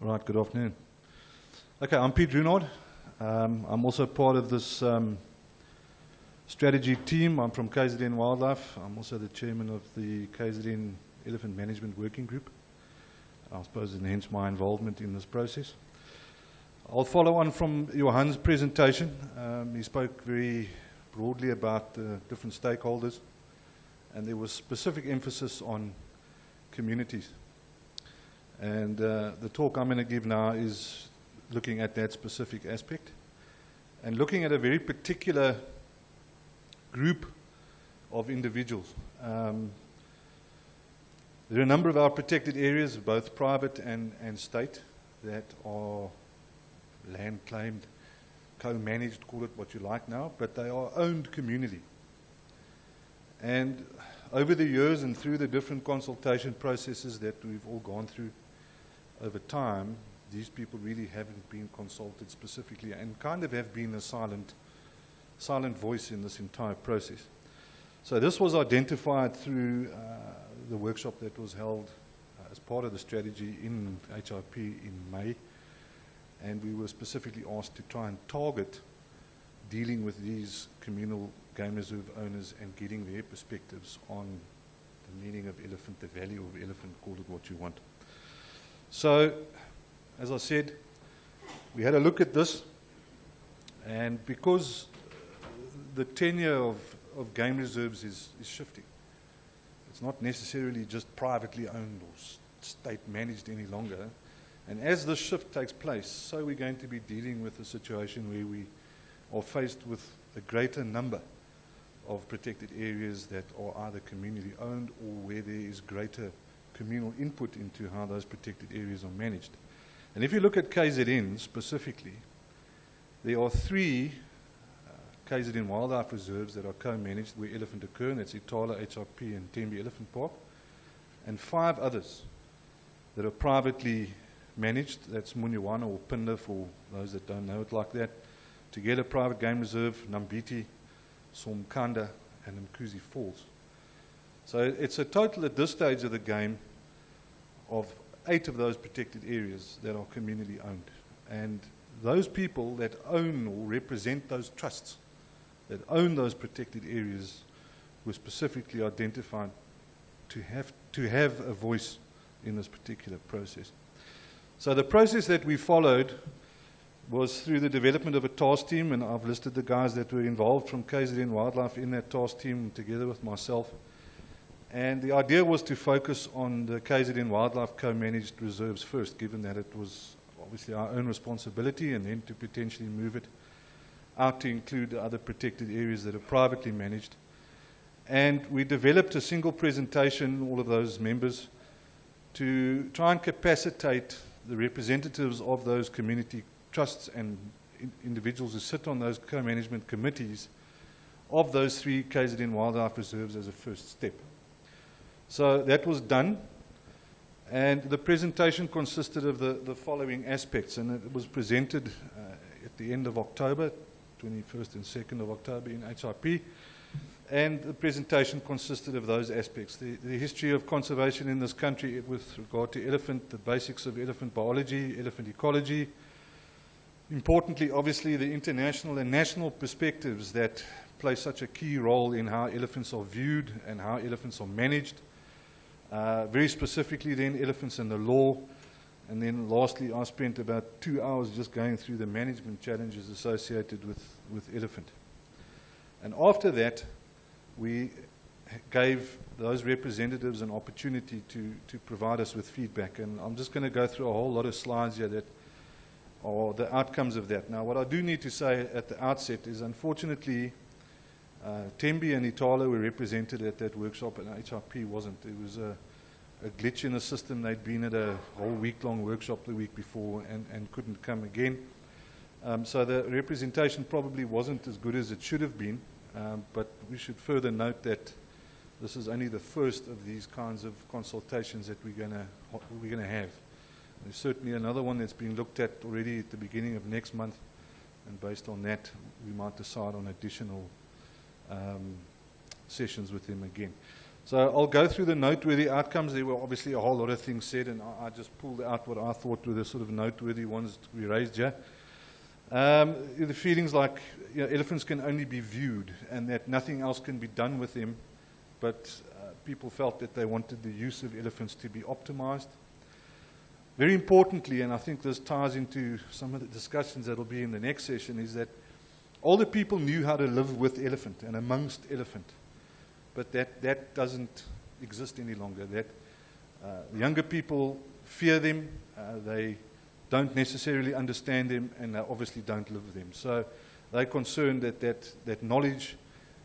All right, good afternoon. Okay, I'm Pete Ruinard. I'm also part of this strategy team. I'm from KZN Wildlife. I'm also the chairman of the KZN Elephant Management Working Group. I suppose, and hence my involvement in this process. I'll follow on from Johan's presentation. He spoke very broadly about the different stakeholders, and there was specific emphasis on communities. And the talk I'm going to give now is looking at that specific aspect and looking at a very particular group of individuals. There are a number of our protected areas, both private and state, that are land claimed, co-managed, call it what you like now, but they are owned community. And over the years and through the different consultation processes that we've all gone through over time, these people really haven't been consulted specifically and kind of have been a silent voice in this entire process. So this was identified through the workshop that was held as part of the strategy in HRP in May, and we were specifically asked to try and target dealing with these communal game reserve owners and getting their perspectives on the meaning of elephant, the value of elephant, call it what you want. So, as I said, we had a look at this, and because the tenure of game reserves is shifting, it's not necessarily just privately owned or state managed any longer, and as this shift takes place, so we're going to be dealing with a situation where we are faced with a greater number of protected areas that are either community owned or where there is greater communal input into how those protected areas are managed. And if you look at KZN specifically, there are 3 KZN wildlife reserves that are co-managed where elephant occur, and that's Itala, HRP, and Tembe Elephant Park, and 5 others that are privately managed. That's Munywana or Pinda for those that don't know it like that. Together, Private Game Reserve, Nambiti, Somkanda, and Mkuzi Falls. So it's a total at this stage of the game of 8 of those protected areas that are community owned. And those people that own or represent those trusts that own those protected areas were specifically identified to have a voice in this particular process. So the process that we followed was through the development of a task team, and I've listed the guys that were involved from KZN Wildlife in that task team together with myself. And the idea was to focus on the KZN Wildlife co-managed reserves first, given that it was obviously our own responsibility, and then to potentially move it out to include the other protected areas that are privately managed. And we developed a single presentation, all of those members, to try and capacitate the representatives of those community trusts and individuals who sit on those co-management committees of those 3 KZN wildlife reserves as a first step. So that was done, and the presentation consisted of the following aspects, and it was presented at the end of October, 21st and 2nd of October in HRP, and the presentation consisted of those aspects. The history of conservation in this country with regard to elephant, the basics of elephant biology, elephant ecology. Importantly, obviously, the international and national perspectives that play such a key role in how elephants are viewed and how elephants are managed. Very specifically then, elephants and the law. And then lastly, I spent about 2 hours just going through the management challenges associated with elephant. And after that, we gave those representatives an opportunity to provide us with feedback. And I'm just going to go through a whole lot of slides here that are the outcomes of that. Now, what I do need to say at the outset is, unfortunately, Tembe and Itala were represented at that workshop, and HRP wasn't. It was a glitch in the system. They'd been at a whole week-long workshop the week before and couldn't come again. So the representation probably wasn't as good as it should have been, but we should further note that this is only the first of these kinds of consultations that we're going to have. There's certainly another one that's being looked at already at the beginning of next month, and based on that, we might decide on additional sessions with them again. So I'll go through the noteworthy outcomes. There were obviously a whole lot of things said, and I just pulled out what I thought were the sort of noteworthy ones to be raised here. The feelings like elephants can only be viewed and that nothing else can be done with them, but people felt that they wanted the use of elephants to be optimized. Very importantly, and I think this ties into some of the discussions that will be in the next session, is that older people knew how to live with elephant and amongst elephant, but that doesn't exist any longer. That younger people fear them, they don't necessarily understand them, and they obviously don't live with them. So they're concerned that knowledge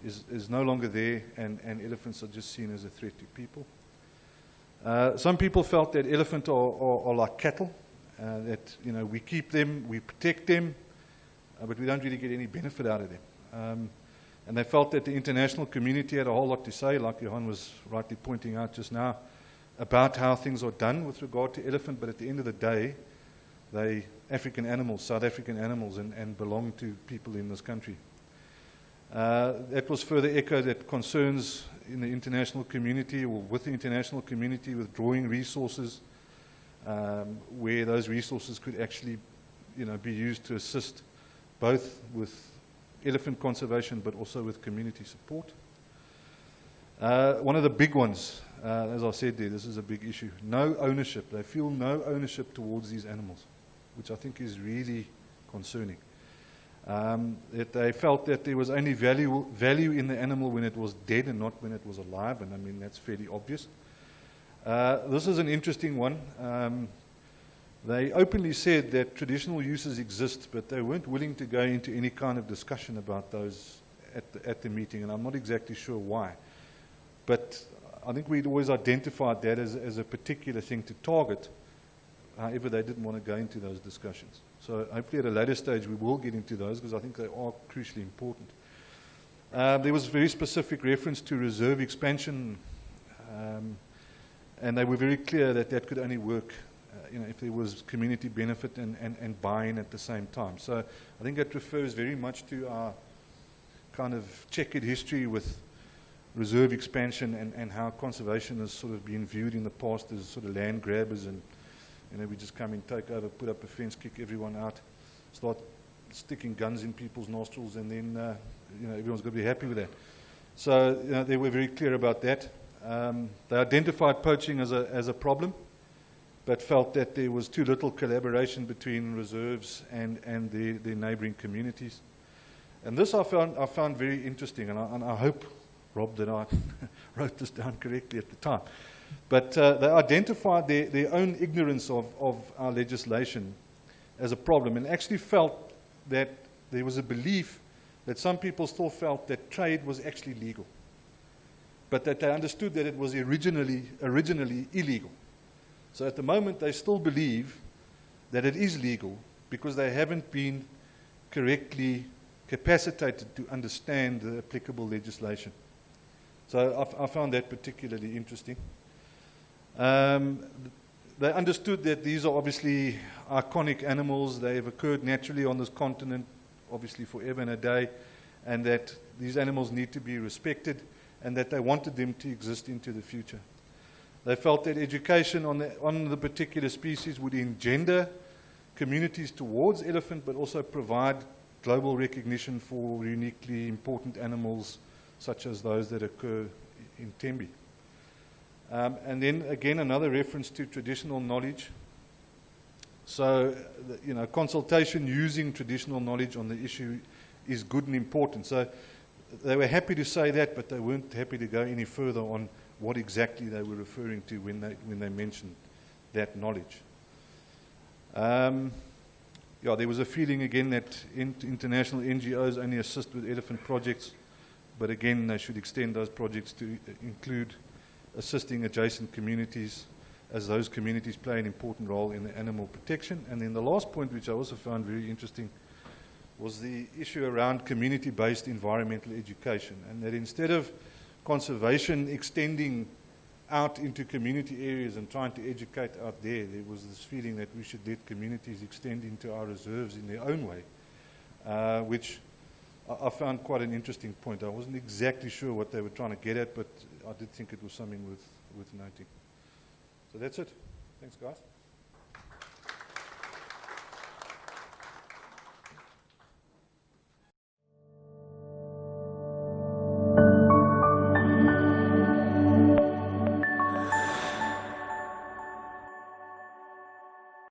is no longer there, and elephants are just seen as a threat to people. Some people felt that elephants are like cattle, that we keep them, we protect them, but we don't really get any benefit out of them. And they felt that the international community had a whole lot to say, like Johan was rightly pointing out just now, about how things are done with regard to elephant, but at the end of the day, they African animals, South African animals, and belong to people in this country. That was further echoed that concerns in the international community, or with the international community, withdrawing resources, where those resources could actually be used to assist both with elephant conservation but also with community support. One of the big ones, as I said there, this is a big issue. No ownership. They feel no ownership towards these animals, which I think is really concerning. That they felt that there was only value in the animal when it was dead and not when it was alive, and I mean that's fairly obvious. This is an interesting one. They openly said that traditional uses exist, but they weren't willing to go into any kind of discussion about those at the meeting, and I'm not exactly sure why. But I think we'd always identified that as a particular thing to target. However, they didn't want to go into those discussions. So hopefully at a later stage we will get into those, because I think they are crucially important. There was very specific reference to reserve expansion, and they were very clear that that could only work if there was community benefit and buy-in at the same time. So I think that refers very much to our kind of checkered history with reserve expansion and how conservation has sort of been viewed in the past as sort of land grabbers, and we just come in, take over, put up a fence, kick everyone out, start sticking guns in people's nostrils, and then everyone's got to be happy with that. So they were very clear about that. They identified poaching as a problem, but felt that there was too little collaboration between reserves and the neighbouring communities. And this I found very interesting, and I hope, Rob, that I wrote this down correctly at the time. But they identified their own ignorance of our legislation as a problem, and actually felt that there was a belief that some people still felt that trade was actually legal, but that they understood that it was originally illegal. So at the moment they still believe that it is legal because they haven't been correctly capacitated to understand the applicable legislation. So I found that particularly interesting. They understood that these are obviously iconic animals. They have occurred naturally on this continent, obviously forever and a day, and that these animals need to be respected, and that they wanted them to exist into the future. They felt that education on the particular species would engender communities towards elephant, but also provide global recognition for uniquely important animals such as those that occur in Tembe. And then again another reference to traditional knowledge. So consultation using traditional knowledge on the issue is good and important. So they were happy to say that, but they weren't happy to go any further on what exactly they were referring to when they mentioned that knowledge. There was a feeling again that international NGOs only assist with elephant projects, but again they should extend those projects to include assisting adjacent communities, as those communities play an important role in the animal protection. And then the last point, which I also found very interesting, was the issue around community-based environmental education, and that instead of conservation extending out into community areas and trying to educate out there was this feeling that we should let communities extend into our reserves in their own way, which I found quite an interesting point. I wasn't exactly sure what they were trying to get at, but I did think it was something with noting. So that's it. Thanks, guys.